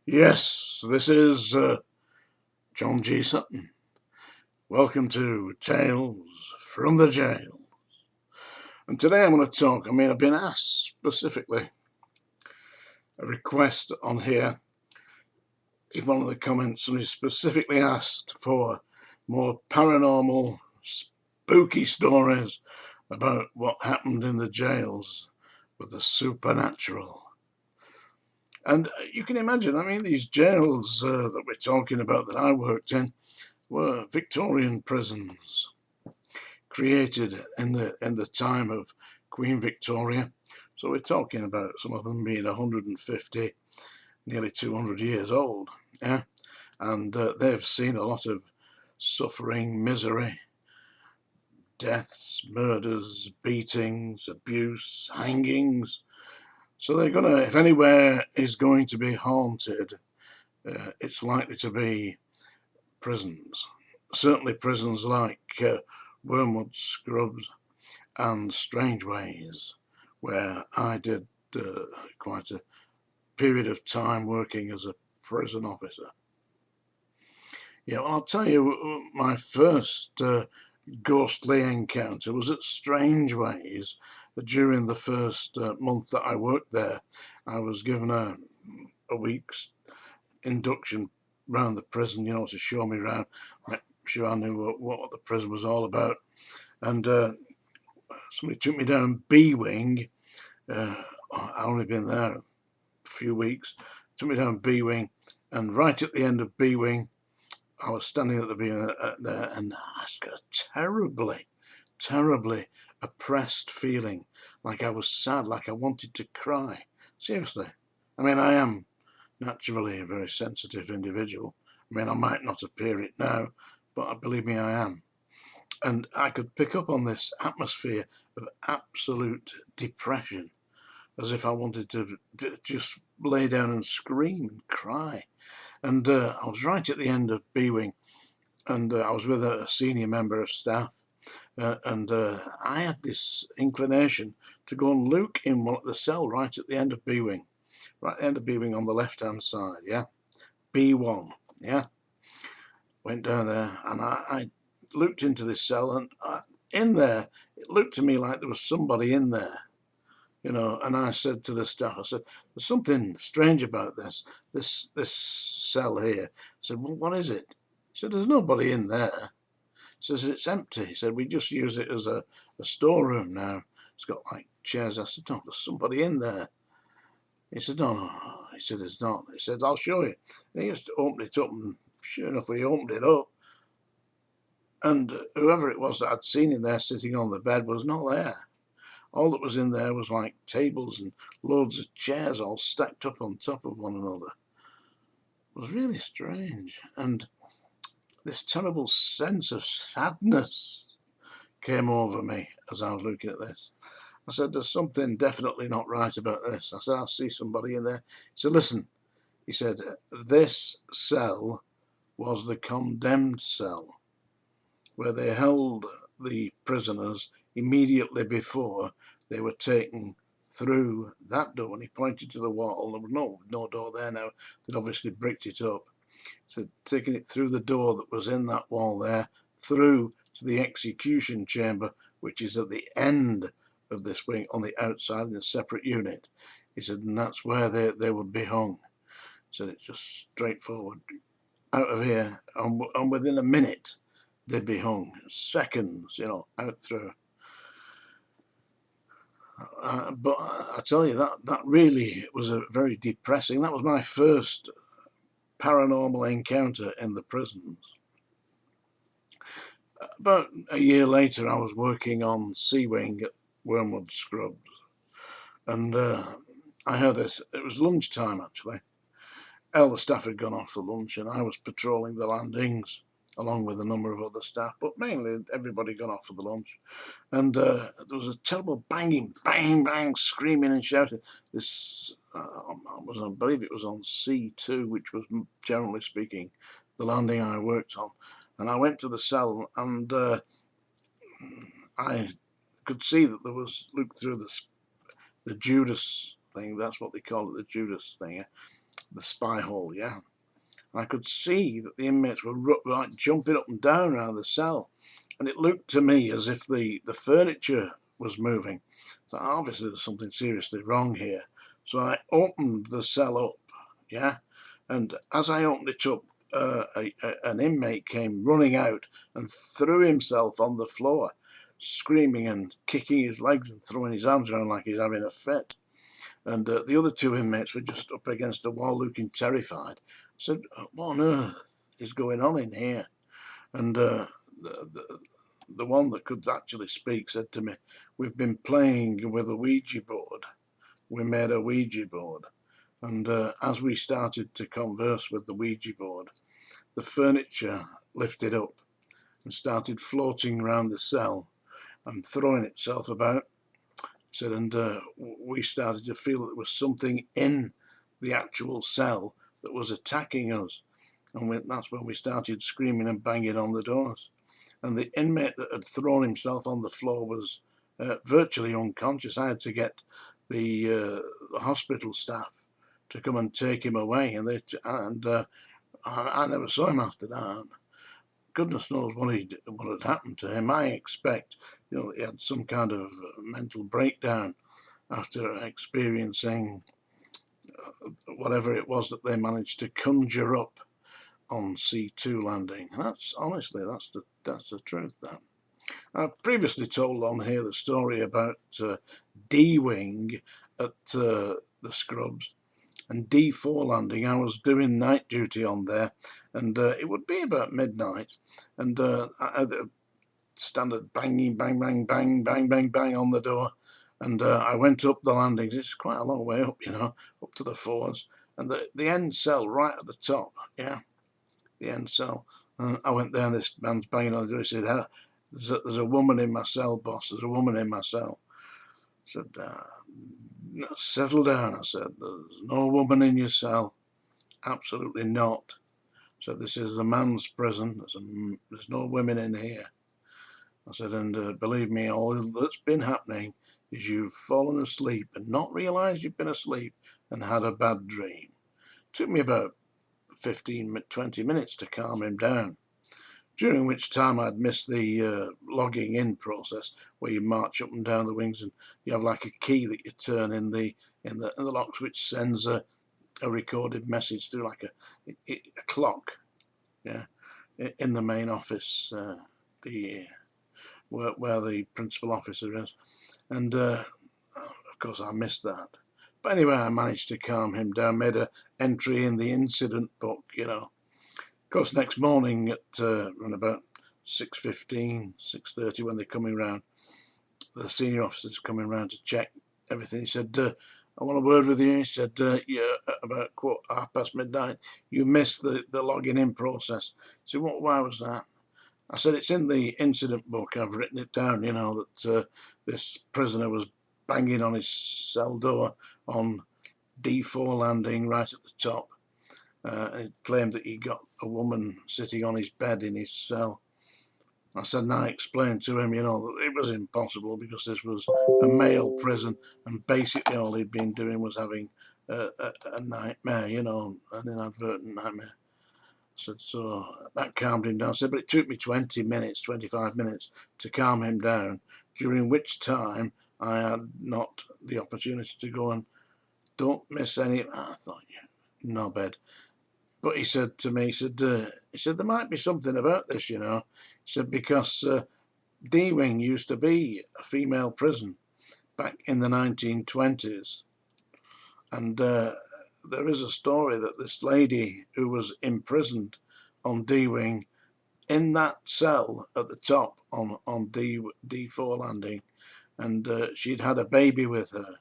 Yes, this is John G. Sutton. Welcome to Tales from the Jail. And today I'm going to talk. I've been asked specifically a request on here. In one of the comments, somebody specifically asked for more paranormal, spooky stories about what happened in the jails with the supernatural. And you can imagine, these jails that we're talking about that I worked in were Victorian prisons created in the time of Queen Victoria. So we're talking about some of them being 150, nearly 200 years old. Yeah, and they've seen a lot of suffering, misery, deaths, murders, beatings, abuse, hangings. So they're gonna, if anywhere is going to be haunted, it's likely to be prisons. Certainly prisons like Wormwood, Scrubs and Strangeways, where I did quite a period of time working as a prison officer. Yeah, well, I'll tell you, my first ghostly encounter was at Strangeways. During the first month that I worked there, I was given a week's induction round the prison, to show me around, make sure I knew what the prison was all about. And somebody took me down B wing. I'd only been there a few weeks. Took me down B wing, and right at the end of B wing, I was standing at the B wing there, and I got a terribly oppressed feeling, like I was sad, like I wanted to cry. Seriously, I am naturally a very sensitive individual. I might not appear it now, but believe me, I am. And I could pick up on this atmosphere of absolute depression, as if I wanted to just lay down and scream and cry. And I was right at the end of B Wing, and I was with a senior member of staff, and I had this inclination to go and look in the cell right at the end of B Wing, right at the end of B Wing on the left-hand side, yeah, B1, yeah. Went down there, and I looked into this cell, and in there, it looked to me like there was somebody in there. And I said to the staff, I said, there's something strange about this cell here. I said, well, what is it? He said, there's nobody in there. He says, it's empty. He said, we just use it as a storeroom now. It's got like chairs. I said, no, there's somebody in there. He said, no. He said, there's not. He said, I'll show you. And he just opened it up, and sure enough, he opened it up, and whoever it was that I'd seen in there sitting on the bed was not there. All that was in there was like tables and loads of chairs all stacked up on top of one another. It was really strange. And this terrible sense of sadness came over me as I was looking at this. I said, there's something definitely not right about this. I said, I see somebody in there. He said, listen, he said, this cell was the condemned cell, where they held the prisoners immediately before they were taken through that door. And he pointed to the wall. There was no door there now. They'd obviously bricked it up. So taking it through the door that was in that wall there, through to the execution chamber, which is at the end of this wing on the outside in a separate unit. He said, and that's where they would be hung. So it's just straightforward out of here, and within a minute they'd be hung. Seconds, out through. But I tell you, that really was a very depressing. That was my first paranormal encounter in the prisons. About a year later, I was working on C Wing at Wormwood Scrubs, and I heard this. It was lunchtime actually. All the staff had gone off for lunch, and I was patrolling the landings along with a number of other staff, but mainly everybody gone off for the lunch. And there was a terrible banging, bang, bang, screaming and shouting. This, I believe it was on C2, which was, generally speaking, the landing I worked on. And I went to the cell, and I could see that there was, looked through the Judas thing, that's what they call it, the Judas thing. the spy hole, yeah. I could see that the inmates were like jumping up and down around the cell, and it looked to me as if the furniture was moving. So obviously there's something seriously wrong here. So I opened the cell up, yeah, and as I opened it up, an inmate came running out and threw himself on the floor, screaming and kicking his legs and throwing his arms around like he's having a fit. And the other two inmates were just up against the wall looking terrified. I said, what on earth is going on in here? And the one that could actually speak said to me, we've been playing with a Ouija board. We made a Ouija board. And as we started to converse with the Ouija board, the furniture lifted up and started floating around the cell and throwing itself about. Said, and we started to feel that there was something in the actual cell that was attacking us. And that's when we started screaming and banging on the doors. And the inmate that had thrown himself on the floor was virtually unconscious. I had to get the hospital staff to come and take him away, and I never saw him after that. Goodness knows what had happened to him. I expect, he had some kind of mental breakdown after experiencing whatever it was that they managed to conjure up on C2 landing. That's honestly, that's the truth. That I've previously told on here the story about D-Wing at the Scrubs and D4 landing. I was doing night duty on there, and it would be about midnight, and I standard banging, bang, bang, bang, bang, bang, bang on the door, and I went up the landings. It's quite a long way up, up to the fours, and the end cell right at the top, yeah, the end cell. I went there, and this man's banging on the door. He said, there's a woman in my cell, boss. There's a woman in my cell. I said, settle down. I said, there's no woman in your cell. Absolutely not. So this is the man's prison. There's no women in here. I said, and believe me, all that's been happening is you've fallen asleep and not realised you've been asleep and had a bad dream. It took me about 15-20 minutes to calm him down, during which time I'd missed the logging in process, where you march up and down the wings and you have like a key that you turn in the locks, which sends a recorded message through like a clock, yeah, in the main office, where the principal officer is. And of course I missed that. But anyway, I managed to calm him down, made an entry in the incident book, Of course, next morning at around about 6:15, 6:30, when they're coming round, the senior officer's coming round to check everything. He said, I want a word with you. He said, yeah, about midnight, you missed the logging in process. I said, why was that? I said, it's in the incident book. I've written it down, that this prisoner was banging on his cell door on D4 landing right at the top. It claimed that he got a woman sitting on his bed in his cell. I said, and I explained to him, that it was impossible because this was a male prison, and basically all he'd been doing was having a nightmare, an inadvertent nightmare. I said, so that calmed him down. I said, but it took me 20 minutes, 25 minutes to calm him down, during which time I had not the opportunity to go and don't miss any. I thought, knobhead. But he said to me, he said, there might be something about this, He said, because D-Wing used to be a female prison back in the 1920s. And there is a story that this lady who was imprisoned on D-Wing, in that cell at the top on D4 landing, and she'd had a baby with her,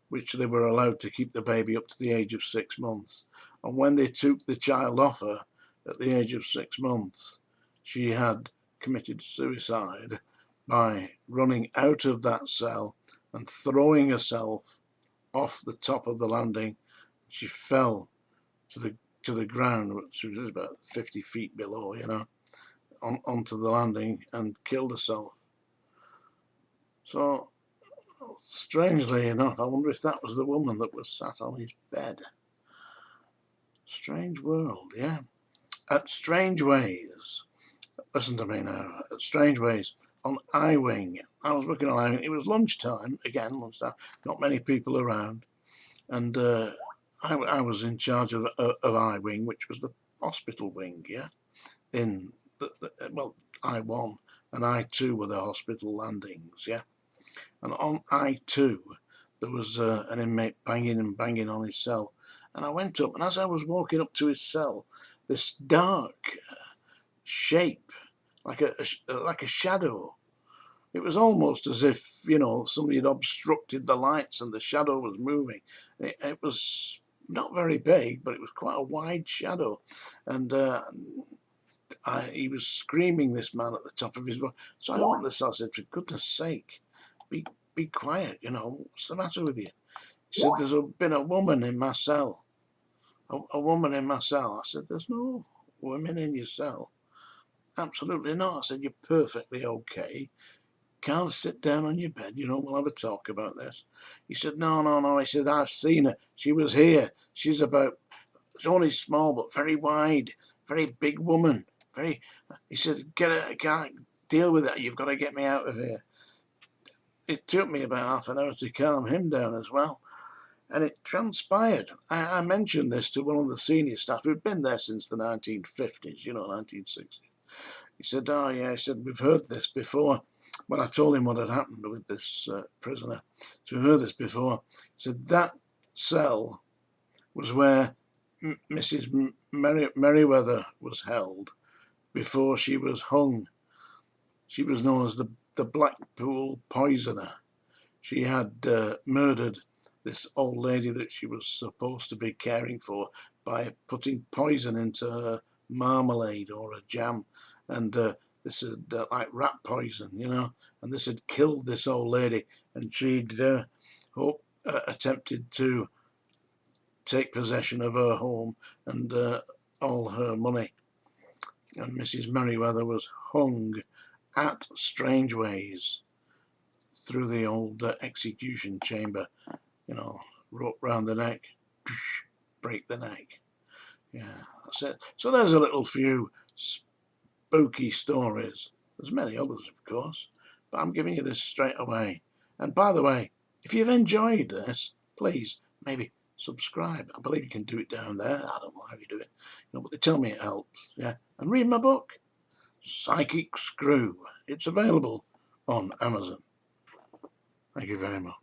which they were allowed to keep the baby up to the age of 6 months. And when they took the child off her at the age of 6 months, she had committed suicide by running out of that cell and throwing herself off the top of the landing. She fell to the ground, which was about 50 feet below, onto the landing, and killed herself. So, strangely enough, I wonder if that was the woman that was sat on his bed. Strange world, yeah. At Strangeways. Listen to me now. At Strangeways on I-Wing. I was working on I-Wing. It was lunchtime, again, lunchtime. Not many people around. And I was in charge of I-Wing, which was the hospital wing, yeah? In, well, I-1 and I-2 were the hospital landings, yeah? And on I-2, there was an inmate banging and banging on his cell. And I went up, and as I was walking up to his cell, this dark shape, like a shadow. It was almost as if, you know, somebody had obstructed the lights and the shadow was moving. It was not very big, but it was quite a wide shadow. And he was screaming, this man, at the top of his voice. So I opened the cell. I said, for goodness sake, be quiet, you know, what's the matter with you? He said, there's been a woman in my cell. A woman in my cell. I said, there's no women in your cell. Absolutely not. I said, you're perfectly okay. Can't sit down on your bed, you know, we'll have a talk about this. He said, no. He said, I've seen her. She was here. She's only small, but very wide, very big woman. He said, get her, I can't deal with it. You've got to get me out of here. It took me about half an hour to calm him down as well. And it transpired. I mentioned this to one of the senior staff who'd been there since the 1950s, you know, 1960s. He said, oh yeah, he said, we've heard this before. When I told him what had happened with this prisoner, so we've heard this before. He said, that cell was where Mrs. Merriweather was held before she was hung. She was known as the Blackpool Poisoner. She had murdered this old lady that she was supposed to be caring for by putting poison into her marmalade or a jam. And this had like rat poison, you know, and this had killed this old lady, and she'd attempted to take possession of her home and all her money. And Mrs. Merriweather was hung at Strangeways through the old execution chamber, you know, rope round the neck, break the neck. Yeah, that's it. So there's a little few spooky stories. There's many others, of course, but I'm giving you this straight away. And by the way, if you've enjoyed this, please maybe subscribe. I believe you can do it down there. I don't know how you do it, you know, but they tell me it helps. Yeah, and read my book, Psychic Screw. It's available on Amazon. Thank you very much.